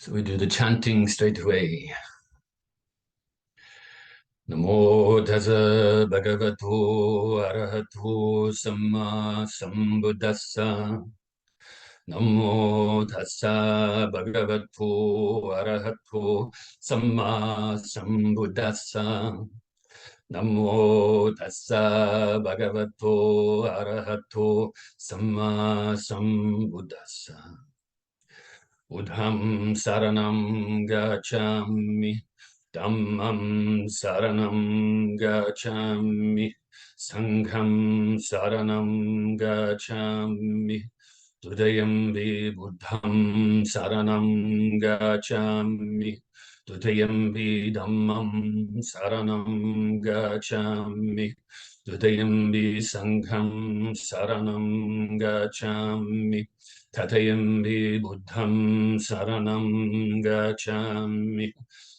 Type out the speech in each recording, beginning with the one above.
So we do the chanting straight away. Namo Tassa Bhagavato Arahato Samma Sambuddhassa. Namo Tassa Bhagavato Arahato Samma Sambuddhassa. Namo Tassa Bhagavato Arahato Samma Sambuddhassa. Buddham saranam gacchami, Dhammam saranam gacchami, Sangham saranam gacchami, Dutiyampi Buddham saranam gacchami, Dutiyampi Dhammam saranam gacchami, Dutiyampi Sangham saranam gacchami, Dutiyampi Buddham saranam gacchami,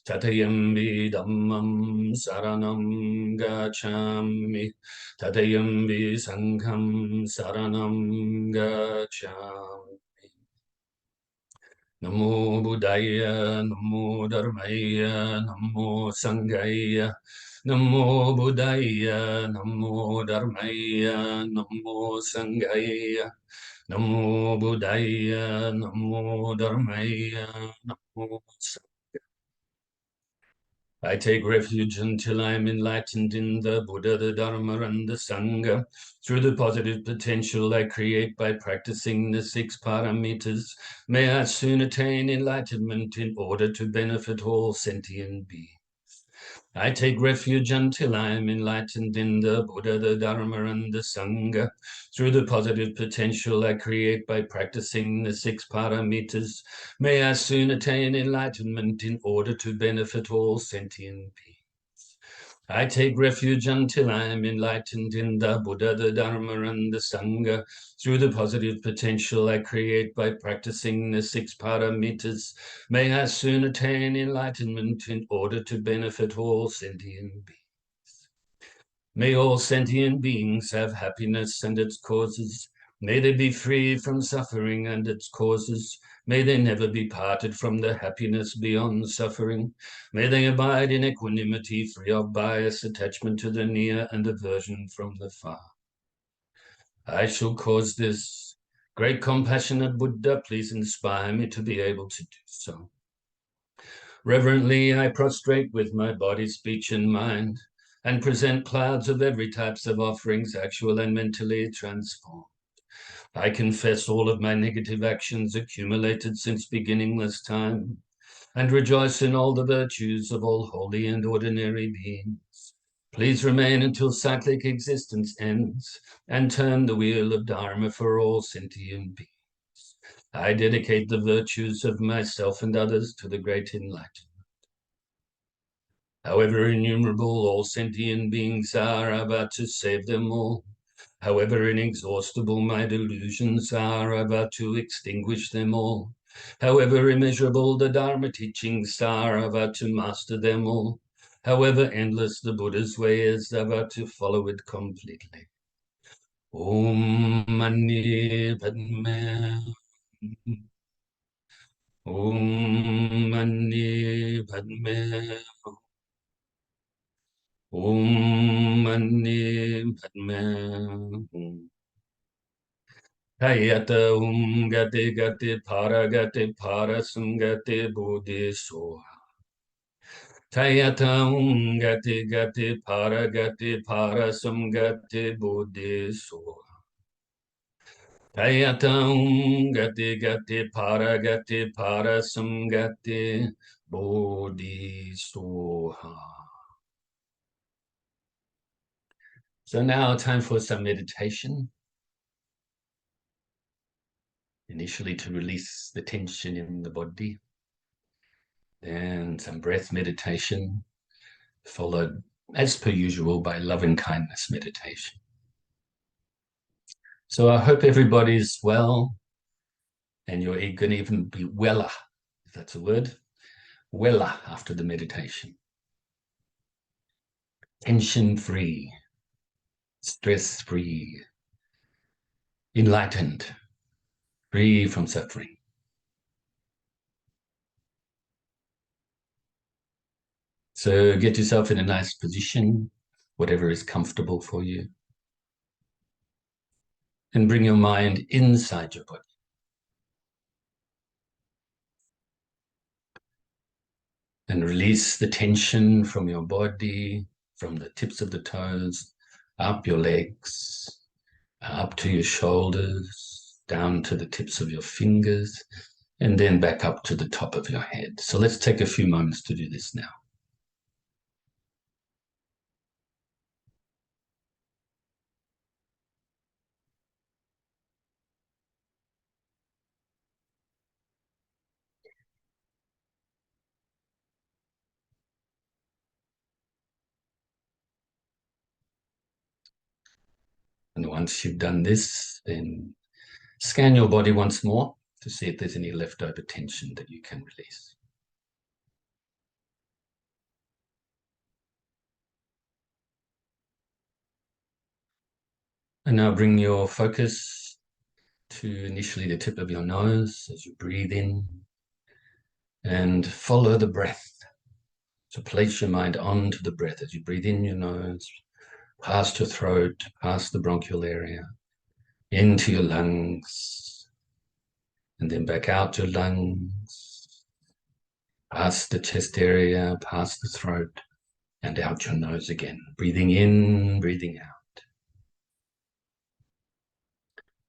Dutiyampi Dhammam saranam gacchami, Dutiyampi Sangham saranam gacchami. Namo Buddhaya, Namo Dharmaya, Namo Sanghaya, Namo Buddhaya, Namo Dharmaya, Namo Sanghaya, Namo Buddhaya, Namo Dharmaya, Namo Sanghaya. I take refuge until I am enlightened in the Buddha, the Dharma, and the Sangha. Through the positive potential I create by practicing the 6 paramitas, may I soon attain enlightenment in order to benefit all sentient beings. I take refuge until I am enlightened in the Buddha, the Dharma, and the Sangha. Through the positive potential I create by practicing the 6 paramitas, may I soon attain enlightenment in order to benefit all sentient beings. I take refuge until I am enlightened in the Buddha, the Dharma, and the Sangha. Through the positive potential I create by practicing the 6 paramitas, may I soon attain enlightenment in order to benefit all sentient beings. May all sentient beings have happiness and its causes. May they be free from suffering and its causes. May they never be parted from the happiness beyond suffering. May they abide in equanimity, free of bias, attachment to the near, and aversion from the far. I shall cause this. Great compassionate Buddha, please inspire me to be able to do so. Reverently, I prostrate with my body, speech, and mind, and present clouds of every types of offerings, actual and mentally transformed. I confess all of my negative actions accumulated since beginningless time, and rejoice in all the virtues of all holy and ordinary beings. Please remain until cyclic existence ends, and turn the wheel of Dharma for all sentient beings. I dedicate the virtues of myself and others to the great enlightenment. However innumerable all sentient beings are, I vow to save them all. However inexhaustible my delusions are, I vow to extinguish them all. However immeasurable the Dharma teachings are, I vow to master them all. However endless the Buddha's way is, I vow to follow it completely. Om Mani Padme. Om Mani Padme. Om Mani Padme. Hayata gati gati para sungati buddhi soha. Tayata gati para sungati buddhi soha. Tayata gati para sungati buddhi soha. So now time for some meditation. Initially to release the tension in the body, then some breath meditation, followed as per usual by loving kindness meditation. So I hope everybody's well, and you're going to even be weller, if that's a word, weller after the meditation. Tension-free, stress-free, enlightened, free from suffering. So get yourself in a nice position, whatever is comfortable for you. And bring your mind inside your body. And release the tension from your body, from the tips of the toes, up your legs, up to your shoulders, down to the tips of your fingers, and then back up to the top of your head. So let's take a few moments to do this now. And once you've done this, then scan your body once more to see if there's any leftover tension that you can release. And now bring your focus to initially the tip of your nose as you breathe in, and follow the breath. So place your mind onto the breath as you breathe in your nose, past your throat, past the bronchial area, into your lungs, and then back out your lungs, past the chest area, past the throat, and out your nose again. Breathing in, breathing out.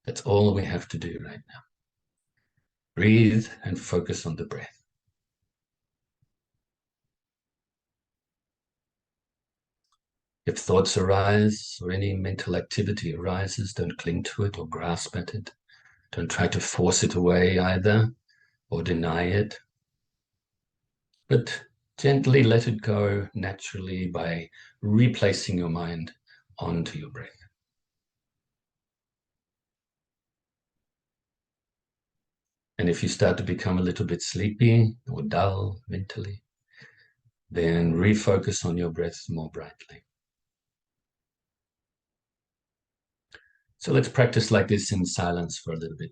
That's all we have to do right now. Breathe and focus on the breath. If thoughts arise or any mental activity arises, don't cling to it or grasp at it. Don't try to force it away either or deny it, but gently let it go naturally by replacing your mind onto your breath. And if you start to become a little bit sleepy or dull mentally, then refocus on your breath more brightly. So let's practice like this in silence for a little bit.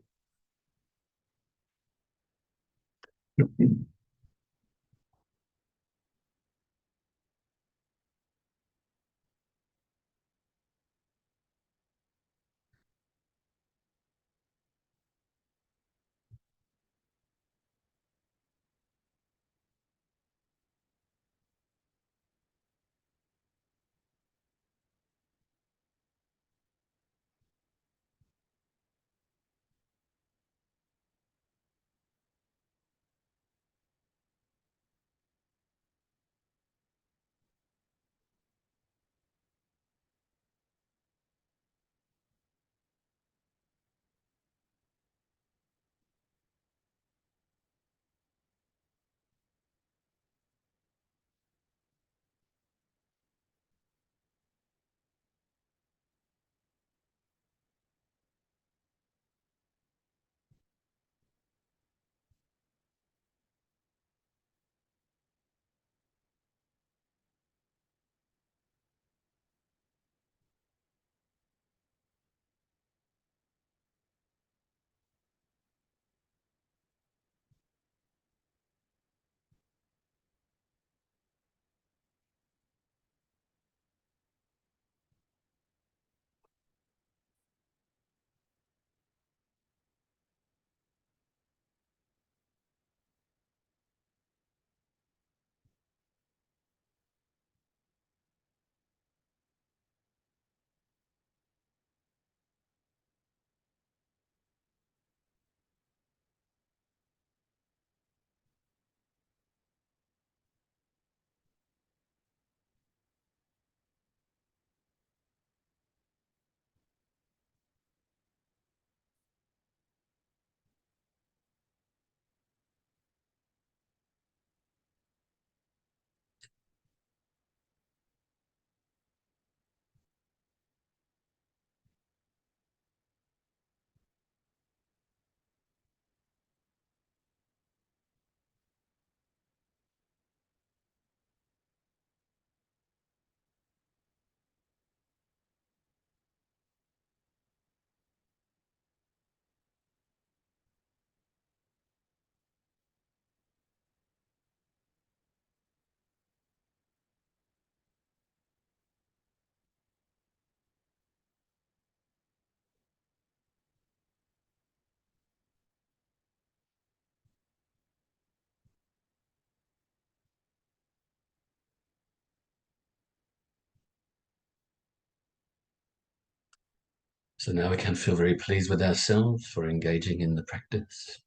So now we can feel very pleased with ourselves for engaging in the practice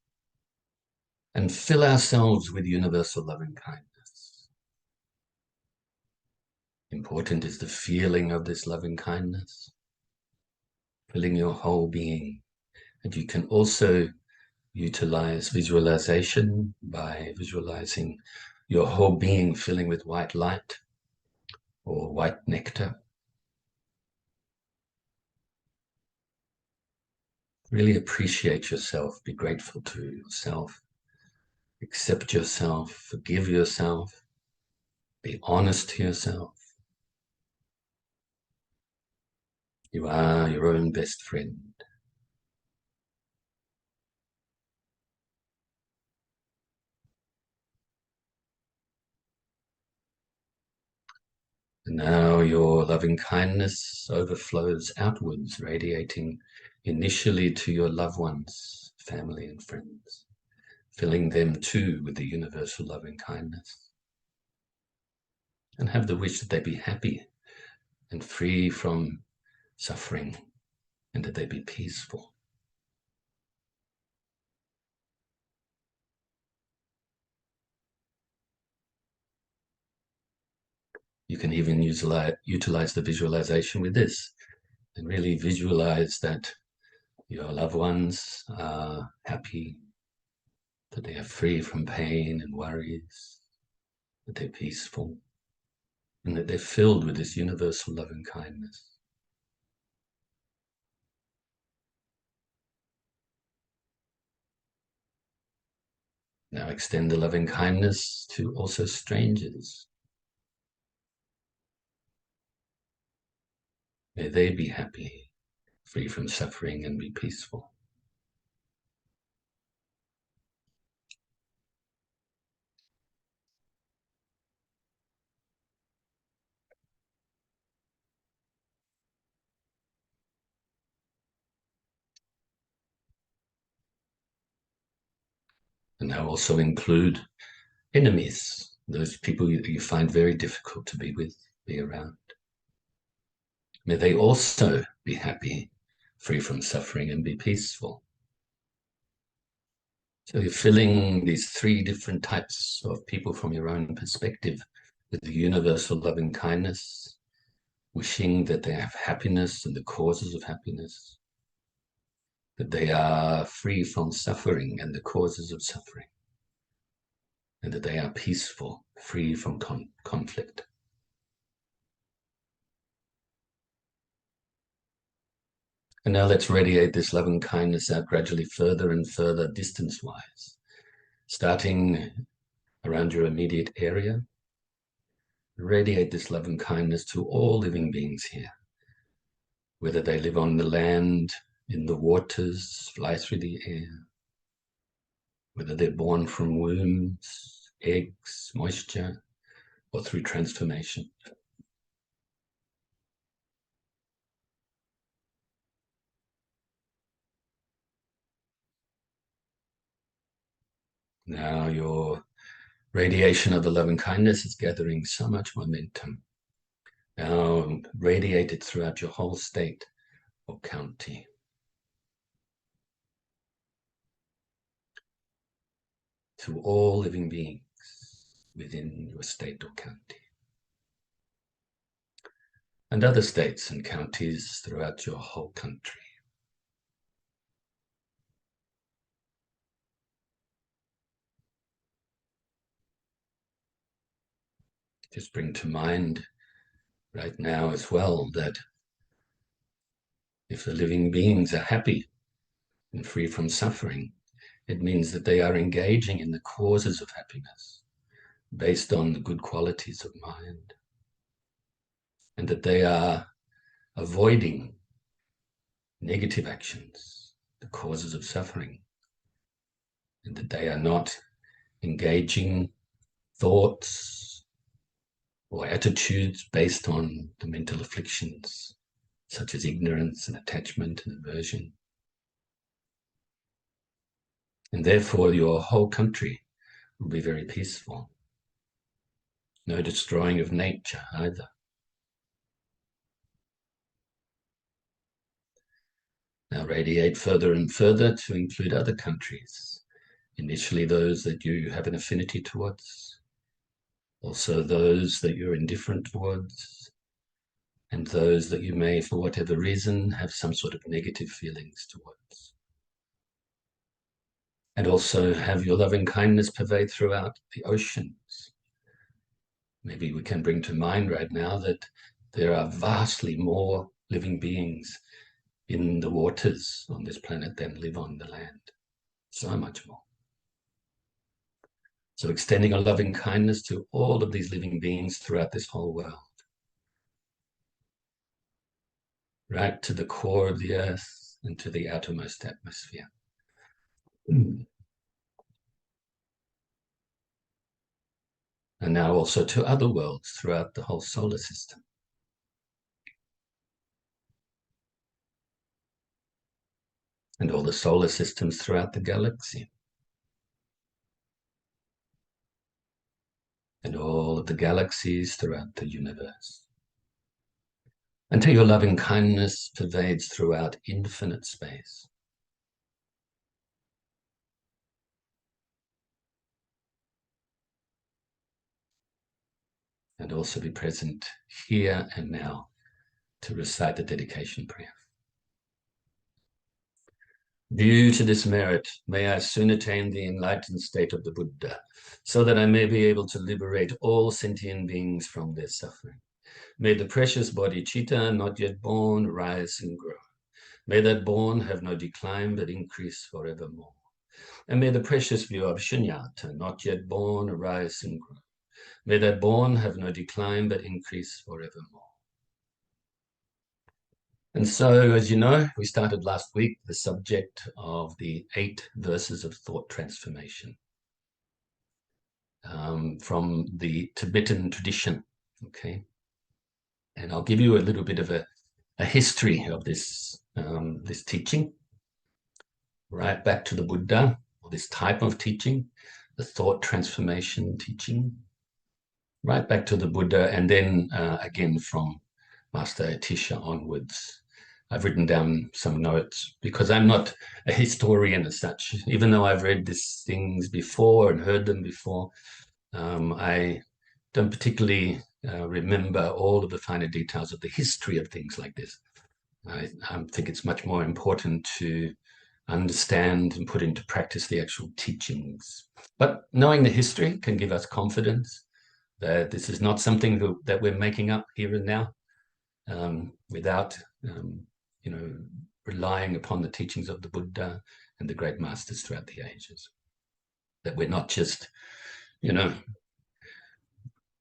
and fill ourselves with universal loving kindness. Important is the feeling of this loving kindness, filling your whole being. And you can also utilize visualization by visualizing your whole being filling with white light or white nectar. Really appreciate yourself, be grateful to yourself, accept yourself, forgive yourself, be honest to yourself. You are your own best friend. And now your loving kindness overflows outwards, radiating initially to your loved ones, family and friends, filling them too with the universal loving kindness. And have the wish that they be happy and free from suffering, and that they be peaceful. You can even utilize the visualization with this and really visualize that your loved ones are happy, that they are free from pain and worries, that they're peaceful, and that they're filled with this universal loving kindness. Now extend the loving kindness to also strangers. May they be happy, free from suffering, and be peaceful. And now also include enemies, those people you find very difficult to be with, be around. May they also be happy, free from suffering, and be peaceful. So you're filling these three different types of people from your own perspective with the universal loving kindness, wishing that they have happiness and the causes of happiness, that they are free from suffering and the causes of suffering, and that they are peaceful, free from conflict. And now let's radiate this loving kindness out gradually further and further distance-wise, starting around your immediate area. Radiate this loving kindness to all living beings here, whether they live on the land, in the waters, fly through the air, whether they're born from wombs, eggs, moisture, or through transformation. Now your radiation of the loving kindness is gathering so much momentum. Now radiate it throughout your whole state or county. To all living beings within your state or county. And other states and counties throughout your whole country. Just bring to mind right now as well that if the living beings are happy and free from suffering, it means that they are engaging in the causes of happiness based on the good qualities of mind, and that they are avoiding negative actions, the causes of suffering, and that they are not engaging thoughts or attitudes based on the mental afflictions, such as ignorance and attachment and aversion. And therefore, your whole country will be very peaceful. No destroying of nature either. Now radiate further and further to include other countries. Initially those that you have an affinity towards, also those that you're indifferent towards, and those that you may, for whatever reason, have some sort of negative feelings towards. And also have your loving kindness pervade throughout the oceans. Maybe we can bring to mind right now that there are vastly more living beings in the waters on this planet than live on the land. So much more. So extending a loving kindness to all of these living beings throughout this whole world. Right to the core of the earth and to the outermost atmosphere. And now also to other worlds throughout the whole solar system. And all the solar systems throughout the galaxy. And all of the galaxies throughout the universe. Until your loving kindness pervades throughout infinite space. And also be present here and now to recite the dedication prayer. Due to this merit, may I soon attain the enlightened state of the Buddha, so that I may be able to liberate all sentient beings from their suffering. May the precious bodhicitta not yet born rise and grow. May that born have no decline but increase forevermore. And may the precious view of shunyata, not yet born, arise and grow. May that born have no decline but increase forevermore. And so, as you know, we started last week the subject of the 8 verses of thought transformation from the Tibetan tradition, okay? And I'll give you a little bit of a history of this, this teaching, right back to the Buddha, or this type of teaching, the thought transformation teaching, right back to the Buddha, and then again from Master Atisha onwards. I've written down some notes because I'm not a historian as such. Even though I've read these things before and heard them before, I don't particularly remember all of the finer details of the history of things like this. I think it's much more important to understand and put into practice the actual teachings. But knowing the history can give us confidence that this is not something that we're making up here and now without you know, relying upon the teachings of the Buddha and the great masters throughout the ages. That we're not just, you know,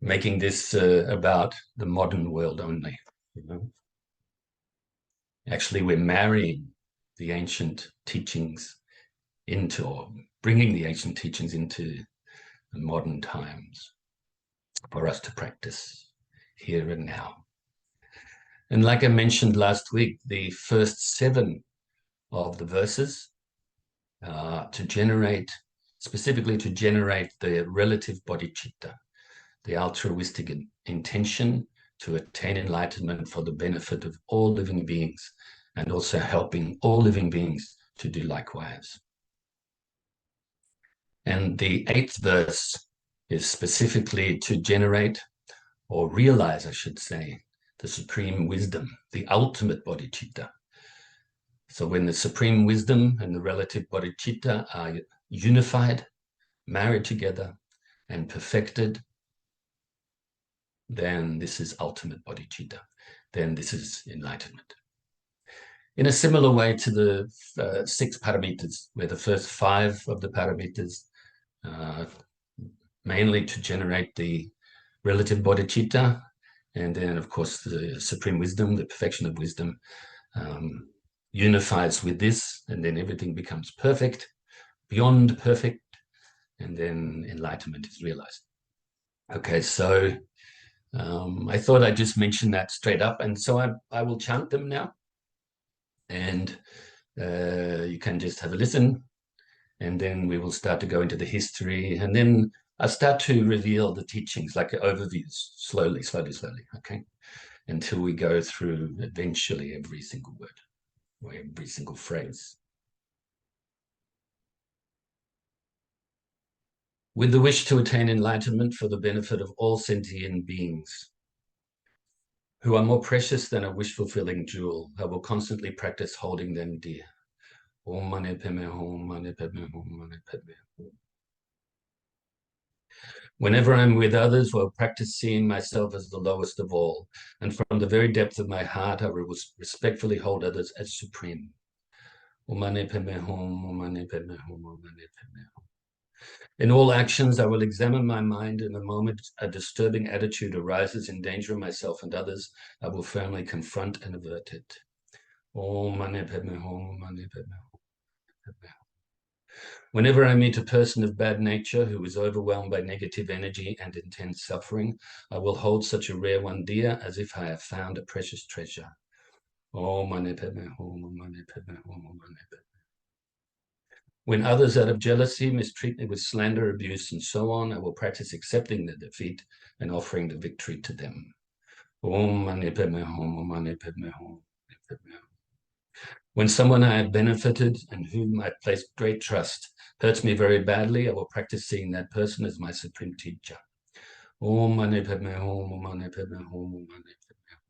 making this about the modern world only. You know? Actually, we're marrying the ancient teachings into, or bringing the ancient teachings into the modern times for us to practice here and now. And like I mentioned last week, the first 7 of the verses to generate, specifically to generate the relative bodhicitta, the altruistic intention to attain enlightenment for the benefit of all living beings, and also helping all living beings to do likewise. And the 8th verse is specifically to generate, or realize, I should say, the supreme wisdom, the ultimate bodhicitta. So when the supreme wisdom and the relative bodhicitta are unified, married together, and perfected, then this is ultimate bodhicitta. Then this is enlightenment. In a similar way to the 6 paramitas, where the first 5 of the paramitas mainly to generate the relative bodhicitta, and then, of course, the supreme wisdom, the perfection of wisdom, unifies with this, and then everything becomes perfect, beyond perfect, and then enlightenment is realized. Okay, so I thought I'd just mention that straight up, and so I will chant them now, and you can just have a listen, and then we will start to go into the history, and then I'll start to reveal the teachings, like overviews, slowly, okay, until we go through eventually every single word. or every single phrase. With the wish to attain enlightenment for the benefit of all sentient beings who are more precious than a wish-fulfilling jewel, I will constantly practice holding them dear. Om Mani Padme Hum, Mani Padme Hum, Mani Padme Hum. Whenever I'm with others, I'll practice seeing myself as the lowest of all, and from the very depth of my heart, I will respectfully hold others as supreme. Om Mani Padme Hum, Om Mani Padme Hum, Om Mani Padme Hum. In all actions, I will examine my mind. In the moment a disturbing attitude arises in danger of myself and others, I will firmly confront and avert it. Om Mani Padme Hum, Mani Padme Hum. Whenever I meet a person of bad nature who is overwhelmed by negative energy and intense suffering, I will hold such a rare one dear as if I have found a precious treasure. Om Mani Padme Hum, Mani Padme Hum, Mani Padme. When others out of jealousy mistreat me with slander, abuse, and so on, I will practice accepting the defeat and offering the victory to them. Om Mani Padme Hum, Mani Padme Hum, Mani Padme Hum. When someone I have benefited and whom I placed great trust hurts me very badly, I will practice seeing that person as my supreme teacher. Om Mani Padme Hum, Mani Padme Hum, Mani Padme Hum.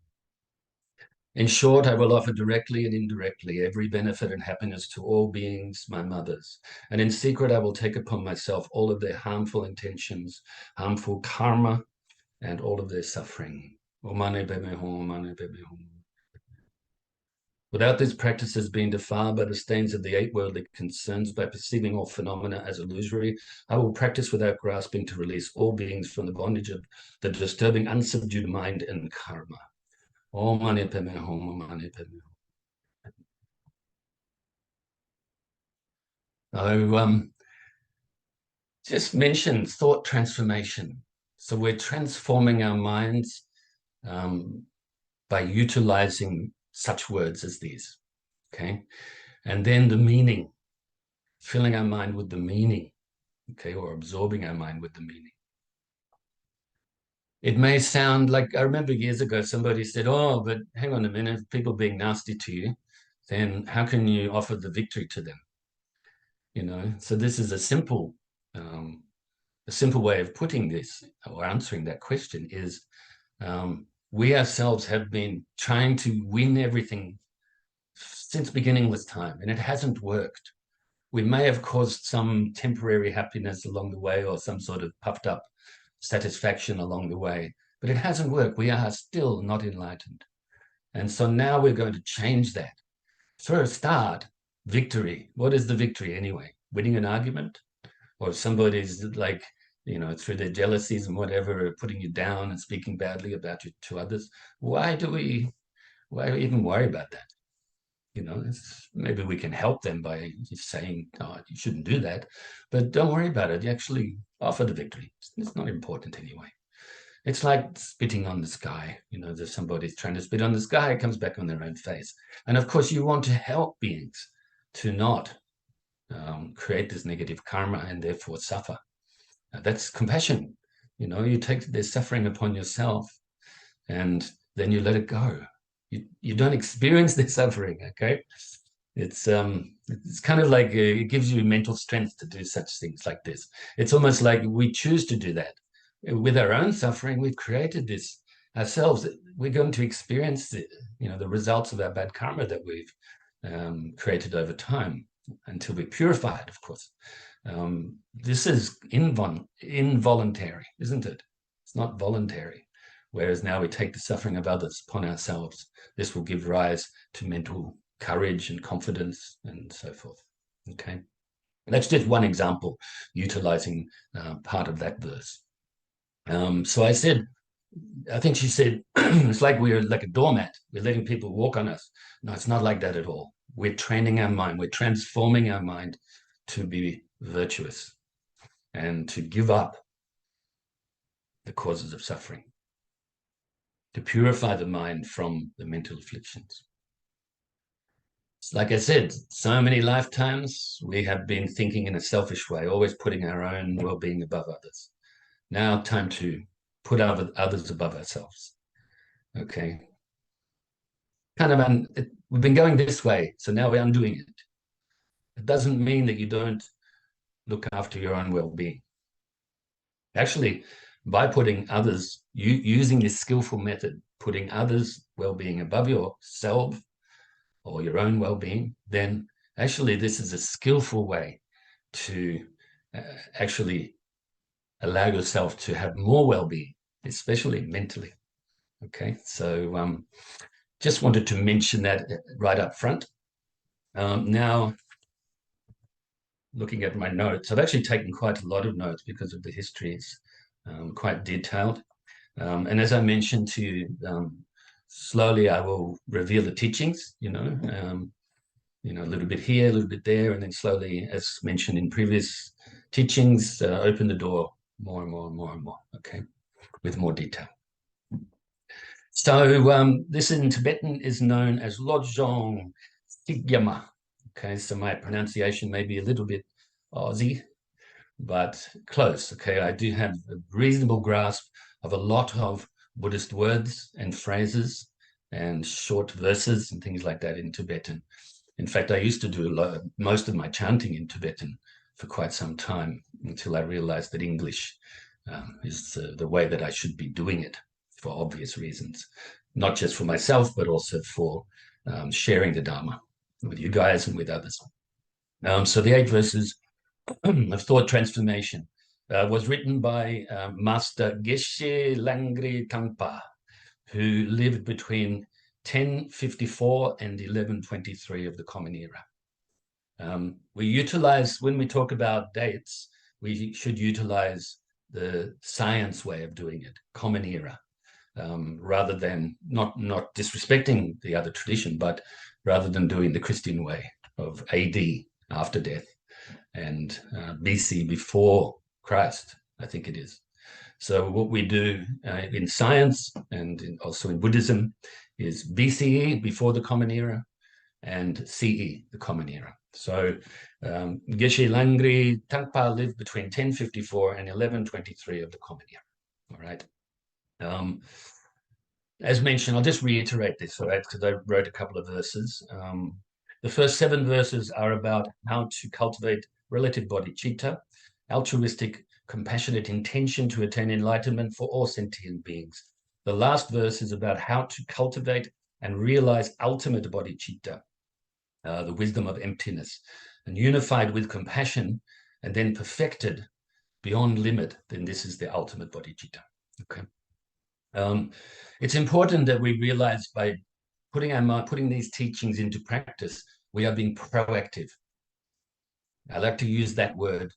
In short, I will offer directly and indirectly every benefit and happiness to all beings, my mothers. And in secret, I will take upon myself all of their harmful intentions, harmful karma, and all of their suffering. Om Mani Padme Hum, Mani Padme Hum. Without these practices being defiled by the stains of the 8 worldly concerns, by perceiving all phenomena as illusory, I will practice without grasping to release all beings from the bondage of the disturbing, unsubdued mind and karma. Om Mani Padme Hum, Om Mani Padme Hum. Just mentioned thought transformation. So we're transforming our minds by utilizing such words as these, okay? And then the meaning, filling our mind with the meaning, okay, or absorbing our mind with the meaning. It may sound like, I remember years ago, somebody said, oh, but hang on a minute, people being nasty to you, then how can you offer the victory to them? You know, so this is a simple way of putting this or answering that question is we ourselves have been trying to win everything since beginningless time, and it hasn't worked. We may have caused some temporary happiness along the way or some sort of puffed up satisfaction along the way, but it hasn't worked. We are still not enlightened. And so now we're going to change that. For a start, victory. What is the victory anyway? Winning an argument? Or if somebody's like, you know, through their jealousies and whatever, putting you down and speaking badly about you to others, why even worry about that? You know, maybe we can help them by just saying, oh, you shouldn't do that, but don't worry about it. You actually offer the victory. It's not important anyway. It's like spitting on the sky. You know, there's somebody's trying to spit on the sky, it comes back on their own face. And of course, you want to help beings to not create this negative karma and therefore suffer. That's compassion. You know, you take their suffering upon yourself and then you let it go. You don't experience their suffering, okay? It's kind of like it gives you mental strength to do such things like this. It's almost like we choose to do that. With our own suffering, we've created this ourselves. We're going to experience the results of our bad karma that we've created over time until we purify it, of course. This is involuntary, isn't it? It's not voluntary. Whereas now we take the suffering of others upon ourselves. This will give rise to mental courage and confidence and so forth. Okay, that's just one example, utilizing part of that verse. So I think she said, it's like we're like a doormat. We're letting people walk on us. No, it's not like that at all. We're training our mind. We're transforming our mind to be virtuous and to give up the causes of suffering, to purify the mind from the mental afflictions. Like I said, so many lifetimes we have been thinking in a selfish way, always putting our own well-being above others. Now time to put others above ourselves. Okay. kind of, we've been going this way, so now we're undoing it. It doesn't mean that you don't look after your own well-being. Actually, by putting others, using this skillful method, putting others' well-being above yourself or your own well-being, then actually this is a skillful way to actually allow yourself to have more well-being, especially mentally. Okay, so just wanted to mention that right up front. Now, looking at my notes, I've actually taken quite a lot of notes because of the history. It's quite detailed. And as I mentioned to you, slowly I will reveal the teachings, you know, a little bit here, a little bit there, and then slowly, as mentioned in previous teachings, open the door more and more and more and more, okay, with more detail. So this in Tibetan is known as Lojong Sigyama. Okay, so my pronunciation may be a little bit Aussie, but close. Okay, I do have a reasonable grasp of a lot of Buddhist words and phrases and short verses and things like that in Tibetan. In fact, I used to do most of my chanting in Tibetan for quite some time until I realized that English is the way that I should be doing it for obvious reasons, not just for myself, but also for sharing the Dharma with you guys and with others. So the 8 verses of thought transformation was written by Master Geshe Langri Tangpa, who lived between 1054 and 1123 of the Common Era. We utilize, when we talk about dates, we should utilize the science way of doing it, Common Era, rather than not disrespecting the other tradition, but rather than doing the Christian way of AD, after death, and BC, before Christ, I think it is. So what we do in science and also in Buddhism is BCE, before the Common Era, and CE, the Common Era. So Geshe Langri Tangpa lived between 1054 and 1123 of the Common Era. All right. As mentioned, I'll just reiterate this, all right, because I wrote a couple of verses. The first 7 verses are about how to cultivate relative bodhicitta, altruistic, compassionate intention to attain enlightenment for all sentient beings. The last verse is about how to cultivate and realize ultimate bodhicitta, the wisdom of emptiness, and unified with compassion and then perfected beyond limit, then this is the ultimate bodhicitta. Okay. It's important that we realize by putting these teachings into practice, we are being proactive. I like to use that word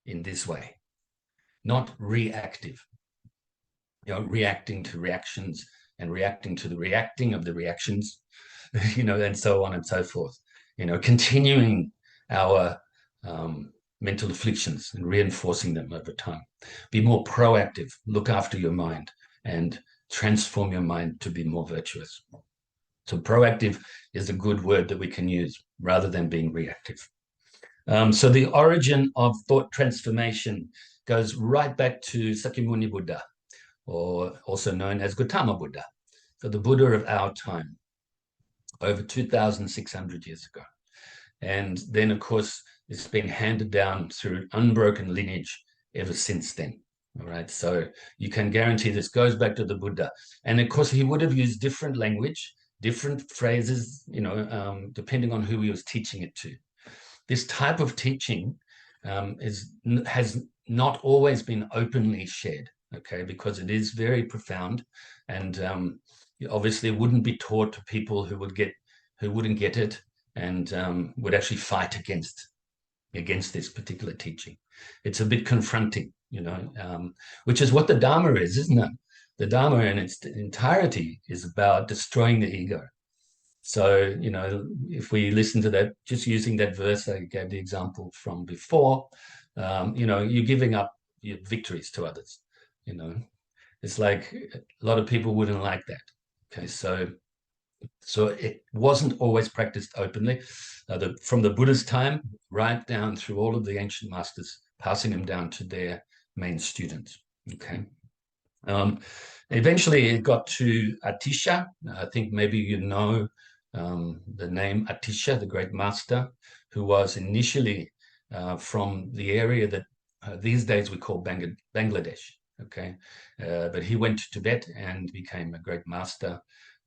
in this way, not reactive. You know, reacting to reactions and reacting to the reacting of the reactions, you know, and so on and so forth. You know, continuing our mental afflictions and reinforcing them over time. Be more proactive, look after your mind, and transform your mind to be more virtuous. So proactive is a good word that we can use rather than being reactive. So the origin of thought transformation goes right back to Sakyamuni Buddha, or also known as Gautama Buddha, so the Buddha of our time, over 2,600 years ago. And then, of course, it's been handed down through unbroken lineage ever since then. All right, so you can guarantee this goes back to the Buddha. And of course, he would have used different language, different phrases, you know, depending on who he was teaching it to. This type of teaching has not always been openly shared, okay, because it is very profound, and obviously it wouldn't be taught to people who wouldn't get it and would actually fight against this particular teaching. It's a bit confronting, you know, which is what the Dharma is, isn't it? The Dharma in its entirety is about destroying the ego. So, you know, if we listen to that, just using that verse I gave the example from before, you know, you're giving up your victories to others, you know. It's like a lot of people wouldn't like that. Okay, so it wasn't always practiced openly. From the Buddha's time right down through all of the ancient masters, passing them down to their main students. Okay. Eventually, it got to Atisha. I think maybe you know the name Atisha, the great master, who was initially from the area that these days we call Bangladesh. Okay, but he went to Tibet and became a great master.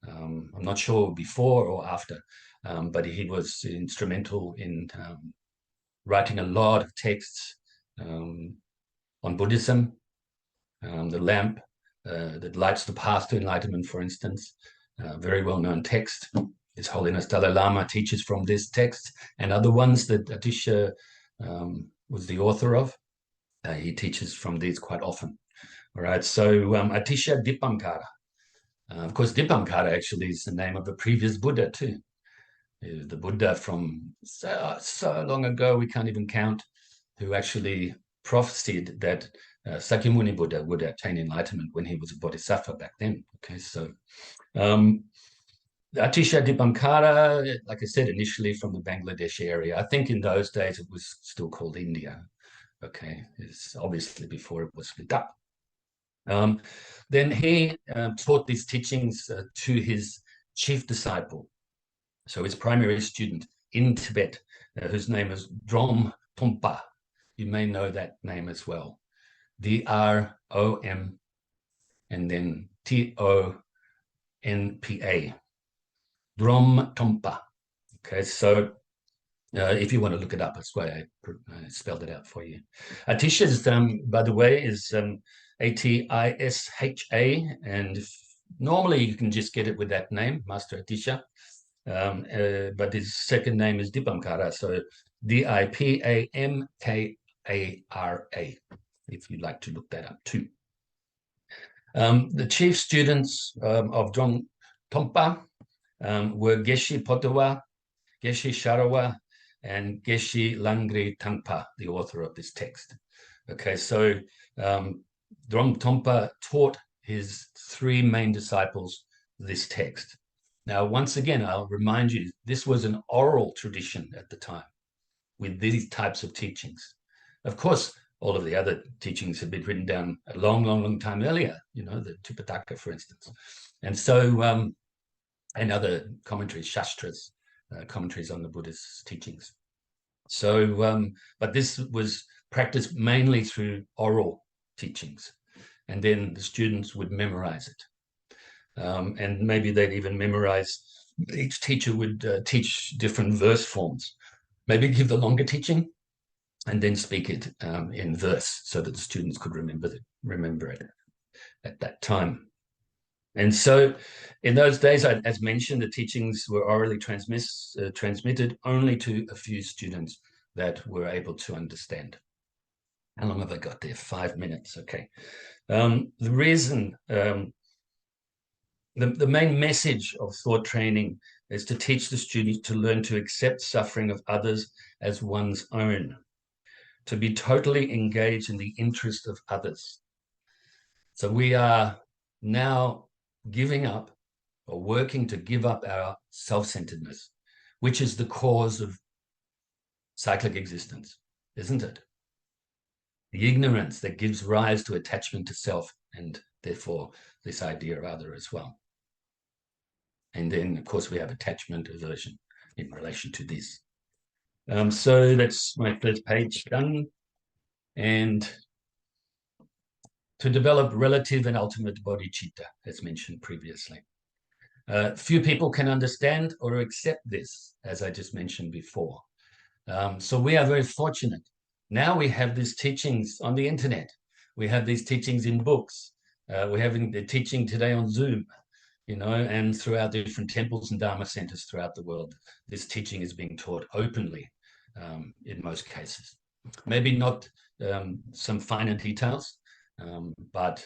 I'm not sure before or after, but he was instrumental in writing a lot of texts on Buddhism, the lamp that lights the path to enlightenment, for instance, very well-known text. His Holiness Dalai Lama teaches from this text and other ones that Atisha was the author of. He teaches from these quite often. All right, so Atisha Dipankara. Of course, Dipankara actually is the name of a previous Buddha too. The Buddha from so long ago, we can't even count, who actually prophesied that Sakyamuni Buddha would attain enlightenment when he was a bodhisattva back then. Okay, so Atisha Dipankara, like I said, initially from the Bangladesh area. I think in those days it was still called India. Okay, it's obviously before it was split up. Then he taught these teachings to his chief disciple, so his primary student in Tibet, whose name is Drom Tompa. You may know that name as well. D-R-O-M and then T-O-N-P-A. Drom Tompa. Okay, so if you want to look it up, that's why I spelled it out for you. Atisha's, by the way, is A-T-I-S-H-A, and normally you can just get it with that name, Master Atisha. But his second name is Dipankara, so D-I-P-A-M-K-A-R-A, if you'd like to look that up too. The chief students of Drom Tompa were Geshe Potawa, Geshe Sharawa, and Geshe Langri Tangpa, the author of this text. Okay, so Drom Tompa taught his three main disciples this text. Now, once again, I'll remind you, this was an oral tradition at the time with these types of teachings. Of course, all of the other teachings had been written down a long, long, long time earlier, you know, the Tipitaka, for instance. And so, and other commentaries, Shastras, commentaries on the Buddhist teachings. So, but this was practiced mainly through oral teachings. And then the students would memorize it. And maybe they'd even memorize, each teacher would teach different verse forms. Maybe give the longer teaching and then speak it in verse so that the students could remember it at that time. And so in those days, as mentioned, the teachings were orally transmitted only to a few students that were able to understand. How long have I got there? 5 minutes, okay. The reason, the main message of thought training is to teach the students to learn to accept suffering of others as one's own, to be totally engaged in the interest of others. So we are now giving up or working to give up our self-centeredness, which is the cause of cyclic existence, isn't it? The ignorance that gives rise to attachment to self and therefore this idea of other as well. And then, of course, we have attachment aversion in relation to this. So that's my first page done. And to develop relative and ultimate bodhicitta, as mentioned previously. Few people can understand or accept this, as I just mentioned before. So we are very fortunate. Now we have these teachings on the internet. We have these teachings in books. We're having the teaching today on Zoom, you know, and throughout the different temples and Dharma centers throughout the world. This teaching is being taught openly in most cases. Maybe not some finer details, but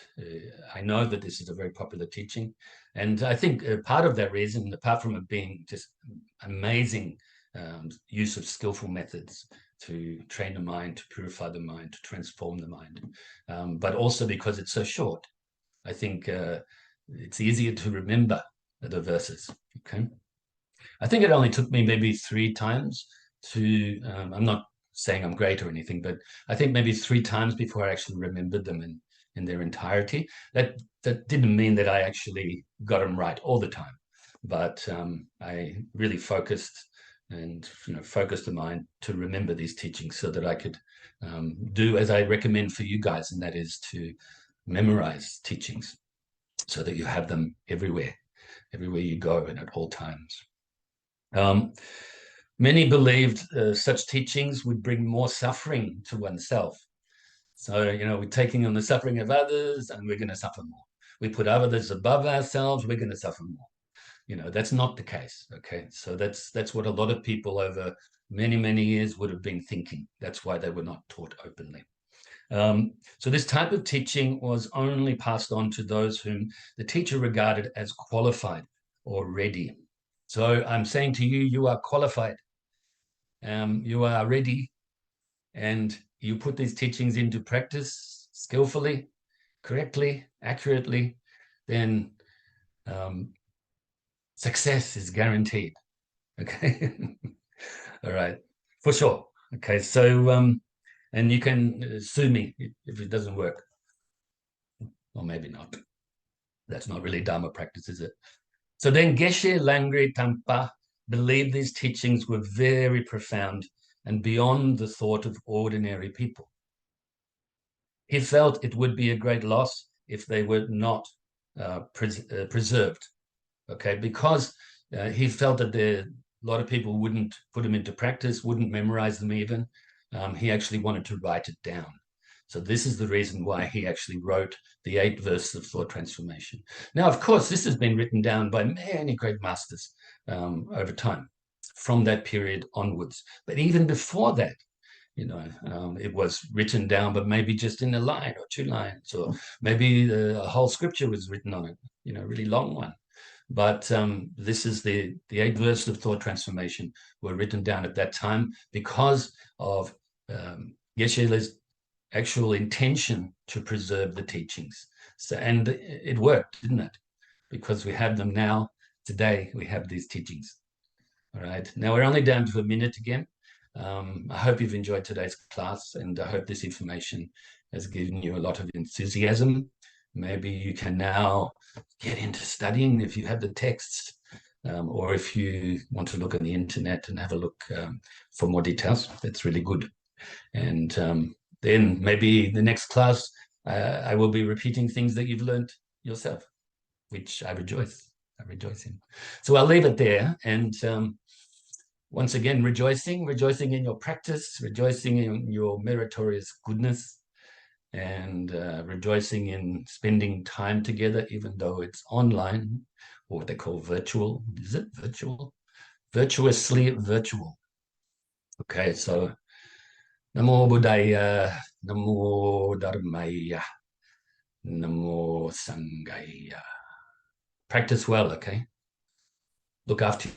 I know that this is a very popular teaching. And I think part of that reason, apart from it being just amazing use of skillful methods to train the mind, to purify the mind, to transform the mind, but also because it's so short. I think it's easier to remember the verses, okay? I think it only took me maybe 3 times to, I'm not saying I'm great or anything, but I think maybe 3 times before I actually remembered them. And in their entirety. That didn't mean that I actually got them right all the time, but I really focused the mind to remember these teachings so that I could do as I recommend for you guys, and that is to memorize teachings so that you have them everywhere you go and at all times. Many believed such teachings would bring more suffering to oneself. So, we're taking on the suffering of others and we're going to suffer more. We put others above ourselves, we're going to suffer more. That's not the case. Okay. So that's what a lot of people over many, many years would have been thinking. That's why they were not taught openly. So this type of teaching was only passed on to those whom the teacher regarded as qualified or ready. So I'm saying to you, you are qualified. You are ready, and you put these teachings into practice skillfully, correctly, accurately, then success is guaranteed. Okay. All right, for sure. Okay, so and you can sue me if it doesn't work, or maybe not. That's not really Dharma practice, is it? So then Geshe Langri Tampa believed these teachings were very profound and beyond the thought of ordinary people. He felt it would be a great loss if they were not preserved, okay, because he felt that a lot of people wouldn't put them into practice, wouldn't memorize them even. He actually wanted to write it down. So this is the reason why he actually wrote the 8 verses of thought transformation. Now, of course, this has been written down by many great masters over time from that period onwards. But even before that, it was written down, but maybe just in a line or 2 lines, or maybe a whole scripture was written on it, a really long one. But this is the 8 verses of thought transformation were written down at that time because of Geshe-la's actual intention to preserve the teachings. So, and it worked, didn't it? Because we have them now. Today, we have these teachings. All right. Now we're only down to a minute again. I hope you've enjoyed today's class, and I hope this information has given you a lot of enthusiasm. Maybe you can now get into studying if you have the texts, or if you want to look on the internet and have a look for more details. That's really good. And then maybe the next class, I will be repeating things that you've learned yourself, which I rejoice in. So I'll leave it there. And once again, rejoicing in your practice, rejoicing in your meritorious goodness, and rejoicing in spending time together, even though it's online, or what they call virtual. Is it virtual? Virtuously virtual. Okay, so Namo Buddhaya, Namo Dharmaya, Namo Sanghaya. Practice well, okay? Look after